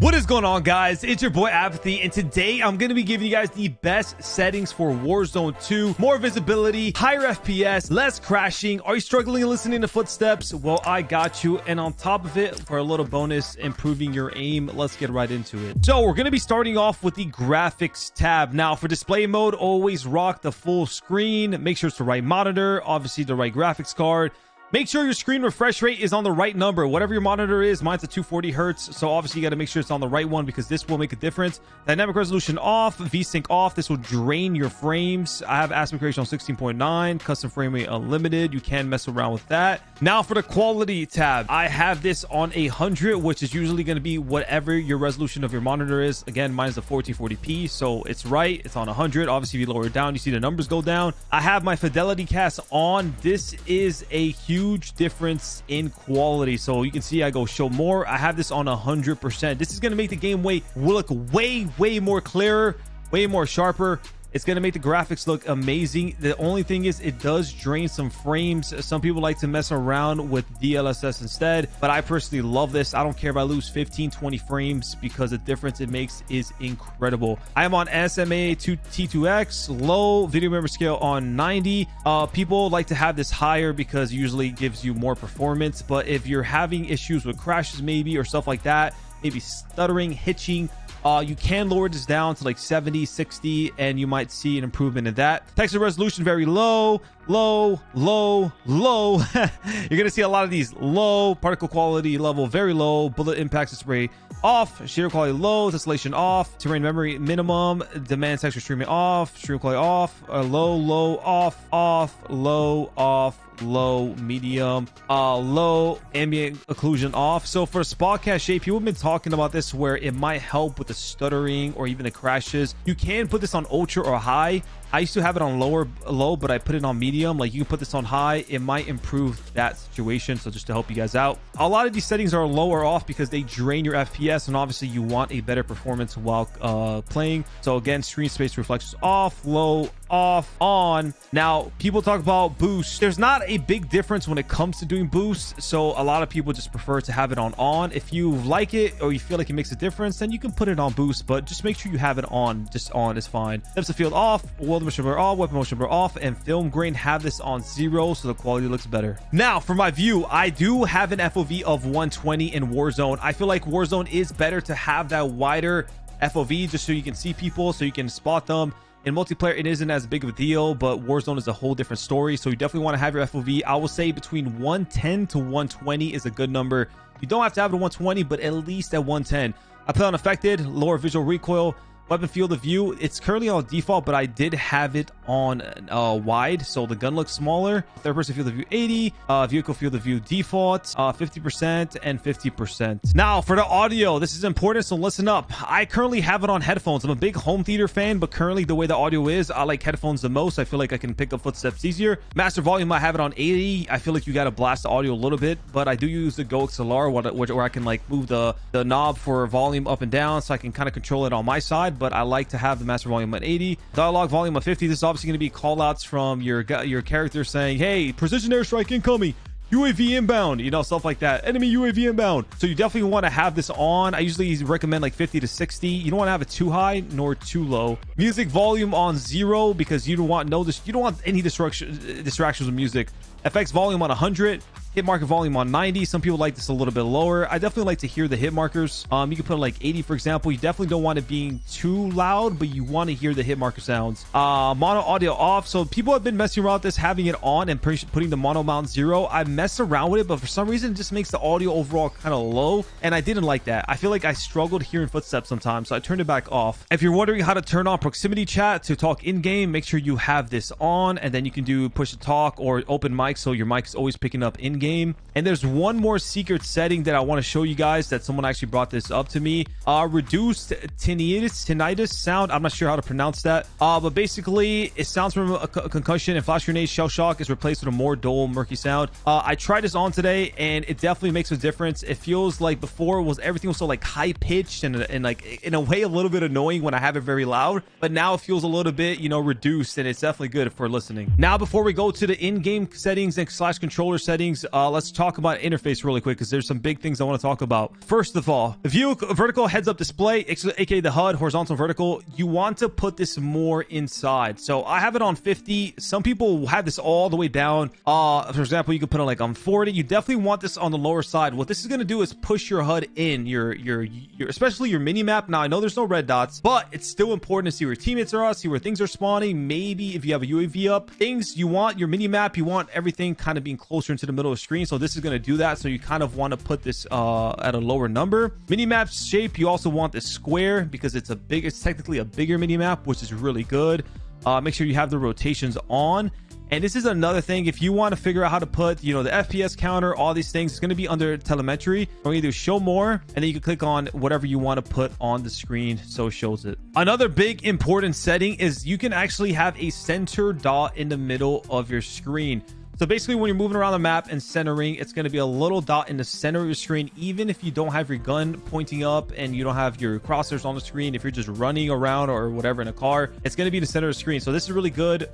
What is going on, guys? It's your boy Apathy, and today I'm going to be giving you guys the best settings for Warzone 2. More visibility, higher FPS, less crashing. Are you struggling listening to footsteps? Well, I got you. And on top of it, for a little bonus, improving your aim, let's get right into it. So we're going to be starting off with the graphics tab. Now, for display mode, always rock the full screen. Make sure it's the right monitor, obviously the right graphics card. Make sure your screen refresh rate is on the right number. Whatever your monitor is, mine's at 240 hertz. So obviously you got to make sure it's on the right one because this will make a difference. Dynamic resolution off, VSync off. This will drain your frames. I have aspect ratio on 16.9, custom frame rate unlimited. You can mess around with that. Now for the quality tab, I have this on 100, which is usually going to be whatever your resolution of your monitor is. Again, mine is a 1440p, so it's right. It's on 100. Obviously, if you lower it down, you see the numbers go down. I have my fidelity cast on. This is a huge difference in quality, so you can see I go show more. I have this on 100%. This is going to make the game look way more clearer, way more sharper. It's going to make the graphics look amazing. The only thing is it does drain some frames. Some people like to mess around with DLSS instead, but I personally love this. I don't care if I lose 15-20 frames because the difference it makes is incredible. I am on SMA T2X, low video memory scale on 90. People like to have this higher because it usually gives you more performance, but if you're having issues with crashes maybe or stuff like that, maybe stuttering, hitching, you can lower this down to like 70, 60, and you might see an improvement in that. Texture resolution very low. You're gonna see a lot of these low. Particle quality level very low. Bullet impact spray off. Shader quality low. Tessellation off. Terrain memory minimum. Demand texture streaming off. Stream quality off. Low off. Low medium, low ambient occlusion off. So for spot cache, people have been talking about this where it might help with the stuttering or even the crashes. You can put this on ultra or high. I used to have it on low, but I put it on medium. Like, you can put this on high. It might improve that situation. So just to help you guys out, a lot of these settings are low or off because they drain your FPS, and obviously you want a better performance while playing. So again, screen space reflections off, low, off, on. Now people talk about boost. There's not a big difference when it comes to doing boost, so a lot of people just prefer to have it on. If you like it or you feel like it makes a difference, then you can put it on boost, but just make sure you have it on. Just on is fine. Depth of field off, world motion blur off, weapon motion blur off, and film grain have this on 0, so the quality looks better. Now for my view, I do have an FOV of 120 in Warzone. I feel like Warzone is better to have that wider FOV just so you can see people, so you can spot them. In multiplayer, it isn't as big of a deal, but Warzone is a whole different story. So you definitely want to have your FOV. I will say between 110 to 120 is a good number. You don't have to have it at 120, but at least at 110. I play unaffected, lower visual recoil, weapon field of view. It's currently on default, but I did have it on wide, so the gun looks smaller. Third person field of view 80, vehicle field of view default 50% and 50%. Now for the audio, this is important, so listen up. I currently have it on headphones. I'm a big home theater fan, but currently the way the audio is, I like headphones the most. I feel like I can pick up footsteps easier. Master volume, I have it on 80. I feel like you got to blast the audio a little bit, but I do use the Go XLR where I can like move the knob for volume up and down, so I can kind of control it on my side, but I like to have the master volume at 80. Dialogue volume of 50. This is obviously going to be call outs from your character saying, hey, precision airstrike incoming, UAV inbound, you know, stuff like that. Enemy UAV inbound. So you definitely want to have this on. I usually recommend like 50 to 60. You don't want to have it too high nor too low. Music volume on 0 because you don't want any distractions with music. FX volume on 100. Hit marker volume on 90. Some people like this a little bit lower. I definitely like to hear the hit markers. You can put like 80, for example. You definitely don't want it being too loud, but you want to hear the hit marker sounds. Mono audio off. So people have been messing around with this, having it on and putting the mono mount 0. I messed around with it, but for some reason it just makes the audio overall kind of low, and I didn't like that. I feel like I struggled hearing footsteps sometimes, so I turned it back off. If you're wondering how to turn on proximity chat to talk in game, make sure you have this on, and then you can do push to talk or open mic, so your mic is always picking up in game. And there's one more secret setting that I want to show you guys that someone actually brought this up to me. Reduced tinnitus sound. I'm not sure how to pronounce that, but basically it sounds from a concussion and flash grenade shell shock is replaced with a more dull murky sound. I tried this on today and it definitely makes a difference. It feels like before everything was so like high pitched and like in a way a little bit annoying when I have it very loud, but now it feels a little bit, you know, reduced, and it's definitely good for listening. Now before we go to the in-game settings and / controller settings, let's talk about interface really quick because there's some big things I want to talk about. First of all, view vertical heads up display, aka the HUD, horizontal vertical. You want to put this more inside. So I have it on 50. Some people have this all the way down. For example, you could put it like on 40. You definitely want this on the lower side. What this is going to do is push your HUD in, your especially your mini map. Now I know there's no red dots, but it's still important to see where teammates are, see where things are spawning. Maybe if you have a UAV up, things you want your mini map, you want everything kind of being closer into the middle of the screen. So this is going to do that. So you kind of want to put this at a lower number. Mini map shape, you also want this square because it's technically a bigger mini map, which is really good. Make sure you have the rotations on. And this is another thing, if you want to figure out how to put, you know, the FPS counter, all these things, it's going to be under telemetry. Or either show more, and then you can click on whatever you want to put on the screen so it shows it. Another big important setting is you can actually have a center dot in the middle of your screen. So basically when you're moving around the map and centering, it's going to be a little dot in the center of your screen. Even if you don't have your gun pointing up and you don't have your crosshairs on the screen, if you're just running around or whatever in a car, it's going to be the center of the screen. So this is really good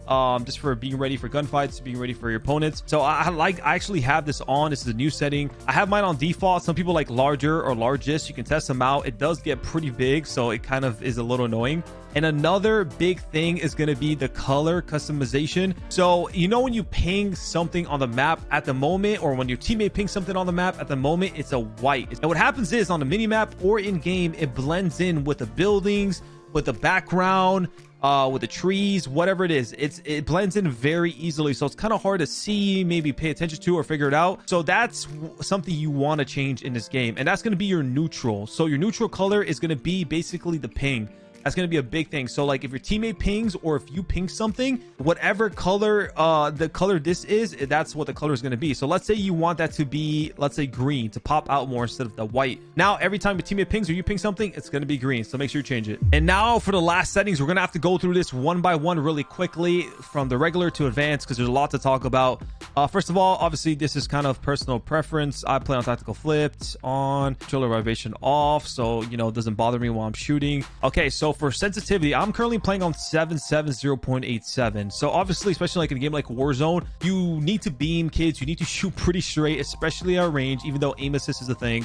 just for being ready for gunfights, being ready for your opponents. So I actually have this on. This is a new setting. I have mine on default. Some people like larger or largest. You can test them out. It does get pretty big, so it kind of is a little annoying. And another big thing is going to be the color customization. So, you know, when you ping something on the map at the moment, or when your teammate pings something on the map at the moment, it's a white. And what happens is on the mini map or in game, it blends in with the buildings, with the background, with the trees, whatever it is. It blends in very easily. So it's kind of hard to see, maybe pay attention to or figure it out. So that's something you want to change in this game. And that's going to be your neutral. So your neutral color is going to be basically the ping. That's going to be a big thing. So like if your teammate pings or if you ping something, whatever color the color this is, that's what the color is going to be. So let's say you want that to be, let's say green, to pop out more instead of the white. Now every time your teammate pings or you ping something, it's going to be green. So make sure you change it. And now for the last settings, we're going to have to go through this one by one really quickly from the regular to advanced because there's a lot to talk about. First of all, obviously this is kind of personal preference. I play on tactical flipped, on controller vibration off, so you know it doesn't bother me while I'm shooting. Okay, so for sensitivity, I'm currently playing on 770.87. So obviously, especially like in a game like Warzone, you need to beam, kids. You need to shoot pretty straight, especially at range, even though aim assist is a thing.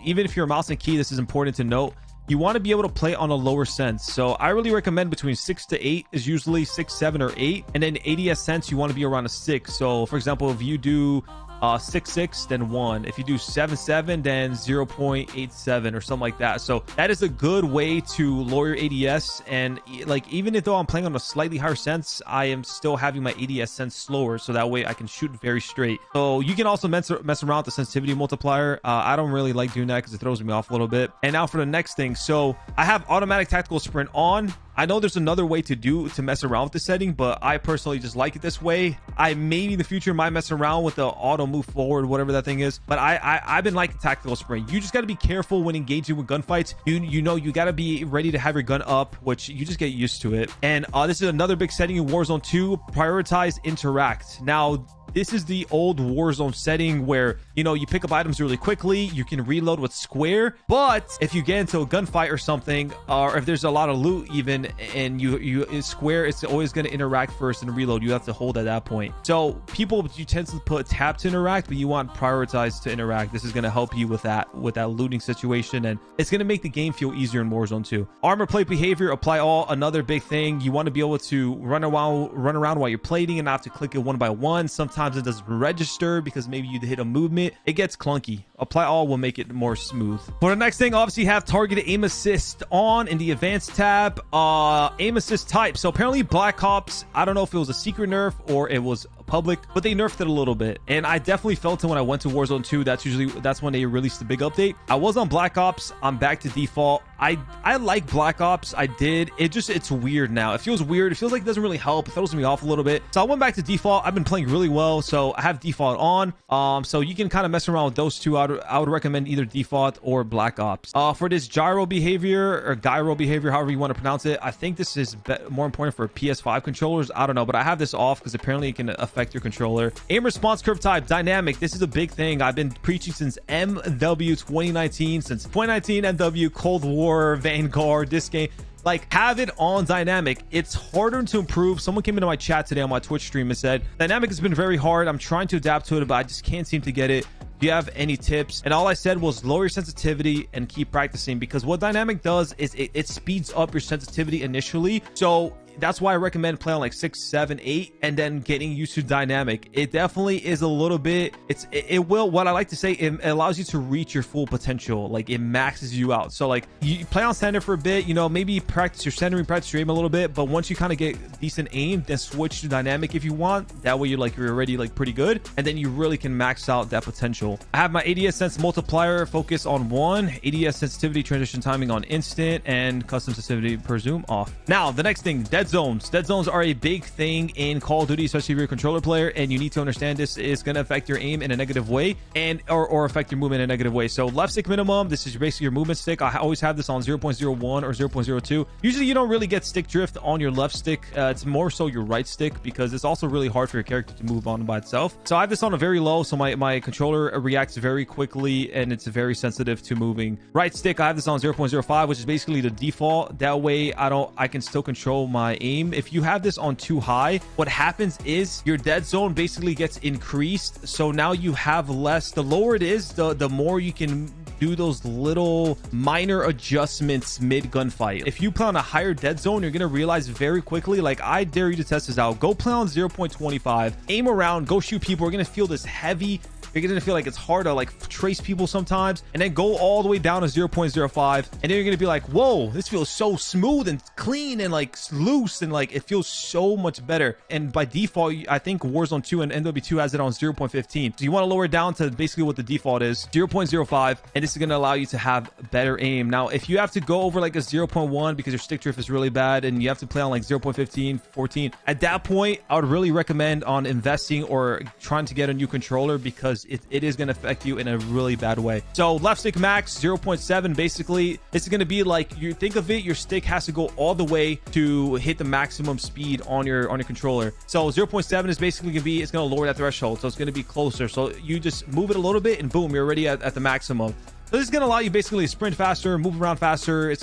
Even if you're a mouse and key, this is important to note. You want to be able to play on a lower sense. So I really recommend between 6 to 8 is usually 6, 7, or 8. And then ADS sense, you want to be around a 6. So for example, if you do 6.6, then 1. If you do 7.7, then 0.87 or something like that. So that is a good way to lower your ADS. And like, even if though I'm playing on a slightly higher sense, I am still having my ADS sense slower. So that way I can shoot very straight. So you can also mess around with the sensitivity multiplier. I don't really like doing that because it throws me off a little bit. And now for the next thing. So I have automatic tactical sprint on. I know there's another way to mess around with the setting, but I personally just like it this way. I maybe in the future might mess around with the auto move forward, whatever that thing is. But I've been liking tactical sprint. You just got to be careful when engaging with gunfights. You know, you got to be ready to have your gun up, which you just get used to it. And this is another big setting in Warzone 2. Prioritize interact. Now, this is the old Warzone setting where, you know, you pick up items really quickly. You can reload with square. But if you get into a gunfight or something, or if there's a lot of loot even, and you square, it's always going to interact first and reload. You have to hold at that point. So people, you tend to put tap to interact, but you want prioritize to interact. This is going to help you with that looting situation. And it's going to make the game feel easier in Warzone 2. Armor plate behavior, apply all. Another big thing. You want to be able to run around while you're plating and not to click it one by one. Sometimes it doesn't register because maybe you hit a movement. It gets clunky. Apply all will make it more smooth. For the next thing, obviously have targeted aim assist on in the advanced tab. Aim assist type. So apparently Black Ops, I don't know if it was a secret nerf or it was public, but they nerfed it a little bit, and I definitely felt it when I went to Warzone 2. That's when they released the big update. I was on Black Ops. I'm back to default. I like Black Ops. I did. It's weird now. It feels weird. It feels like it doesn't really help. It throws me off a little bit. So I went back to default. I've been playing really well, so I have default on. So you can kind of mess around with those two. I would recommend either default or Black Ops. For this gyro behavior or gyro behavior, however you want to pronounce it, I think this is more important for PS5 controllers. I don't know, but I have this off because apparently it can affect your controller. Aim response curve type dynamic. This is a big thing I've been preaching since MW 2019. Since 2019 MW, Cold War, Vanguard, this game. Like, have it on dynamic. It's harder to improve. Someone came into my chat today on my Twitch stream and said dynamic has been very hard. I'm trying to adapt to it, but I just can't seem to get it. Do you have any tips? And all I said was lower your sensitivity and keep practicing, because what dynamic does is it speeds up your sensitivity initially. So that's why I recommend playing on like 6, 7, 8 and then getting used to dynamic. It definitely is a little bit, it will, what I like to say, it allows you to reach your full potential. Like, it maxes you out. So like, you play on standard for a bit, you know, maybe practice your centering, practice your aim a little bit, but once you kind of get decent aim, then switch to dynamic if you want. That way you're already like pretty good, and then you really can max out that potential. I have my ADS sense multiplier focus on 1, ADS sensitivity transition timing on instant, and custom sensitivity per zoom off. Now the next thing, dead zones. Dead zones are a big thing in Call of Duty, especially if you're a controller player, and you need to understand this is going to affect your aim in a negative way, and or affect your movement in a negative way. So left stick minimum, this is basically your movement stick. I always have this on 0.01 or 0.02. Usually you don't really get stick drift on your left stick. It's more so your right stick, because it's also really hard for your character to move on by itself. So I have this on a very low, so my controller reacts very quickly and it's very sensitive to moving. Right stick, I have this on 0.05, which is basically the default. That way I can still control my aim. If you have this on too high, what happens is your dead zone basically gets increased. So now you have less. The lower it is, the more you can do those little minor adjustments mid gunfight. If you play on a higher dead zone, you're gonna realize very quickly, like, I dare you to test this out. Go play on 0.25, aim around, go shoot people. You're gonna feel this heavy, you're gonna feel like it's hard to like trace people sometimes, and then go all the way down to 0.05, and then you're gonna be like, whoa, this feels so smooth and clean and like loose, and like it feels so much better. And by default, I think Warzone 2 and NW2 has it on 0.15. So you want to lower it down to basically what the default is, 0.05, and this is gonna allow you to have better aim. Now if you have to go over like a 0.1 because your stick drift is really bad and you have to play on like 0.15, 14, at that point I would really recommend on investing or trying to get a new controller, because it is going to affect you in a really bad way. So left stick max 0.7, basically this is going to be like, you think of it, your stick has to go all the way to hit the maximum speed on your controller. So 0.7 is basically going to be, it's going to lower that threshold, so it's going to be closer. So you just move it a little bit and boom, you're already at the maximum. So this is going to allow you basically to sprint faster, move around faster.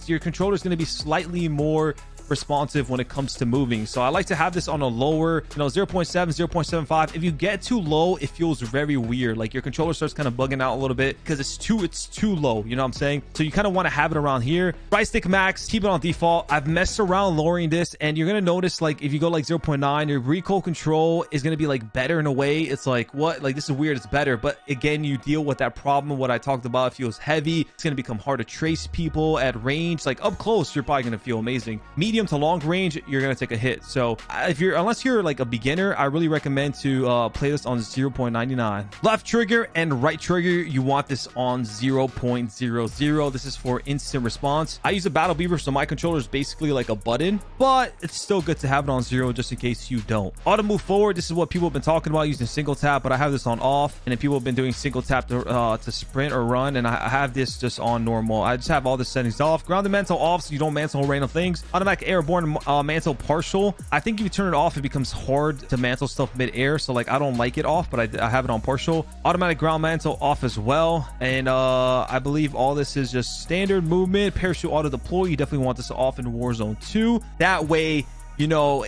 Your controller is going to be slightly more responsive when it comes to moving. So I like to have this on a lower, 0.7, 0.75. If you get too low, it feels very weird. Like your controller starts kind of bugging out a little bit because it's too low. You know what I'm saying? So you kind of want to have it around here. Right stick max, keep it on default. I've messed around lowering this, and you're gonna notice, like, if you go like 0.9, your recoil control is gonna be like better in a way. It's like, what? Like, this is weird. It's better, but again, you deal with that problem. What I talked about, it feels heavy. It's gonna become hard to trace people at range. Like up close, you're probably gonna feel amazing. Medium to long range, you're gonna take a hit. So unless you're like a beginner, I really recommend to play this on 0.99. Left trigger and right trigger, you want this on 0.00. This is for instant response. I use a battle beaver, so my controller is basically like a button, but it's still good to have it on 0 just in case you don't. Auto move forward, this is what people have been talking about, using single tap, but I have this on off, and then people have been doing single tap to sprint or run, and I have this just on normal. I just have all the settings off. Grounded mantle off, so you don't mantle random things. Automatic airborne mantle partial. I think if you turn it off, it becomes hard to mantle stuff mid-air, so like I don't like it off, but I have it on partial. Automatic ground mantle off as well, and I believe all this is just standard movement. Parachute auto deploy, you definitely want this off in Warzone 2. That way, you know,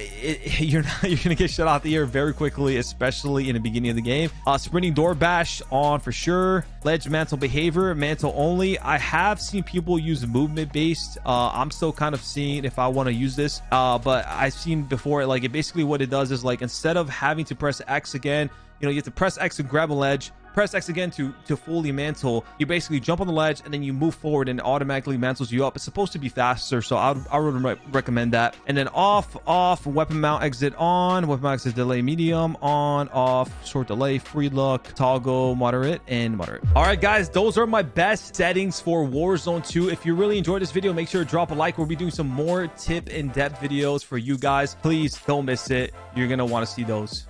you're gonna get shut out the air very quickly, especially in the beginning of the game. Sprinting door bash on for sure. Ledge mantle behavior, mantle only. I have seen people use movement based. I'm still kind of seeing if I want to use this, but I've seen before, like, it basically, what it does is, like, instead of having to press X again, you have to press X to grab a ledge, press X again to fully mantle. You basically jump on the ledge and then you move forward and it automatically mantles you up. It's supposed to be faster, so I would recommend that. And then off, weapon mount exit on, weapon mount exit delay medium on, off, short delay, free look, toggle, moderate, and moderate. All right, guys, those are my best settings for Warzone 2. If you really enjoyed this video, make sure to drop a like. We'll be doing some more tip in-depth videos for you guys. Please don't miss it. You're gonna want to see those.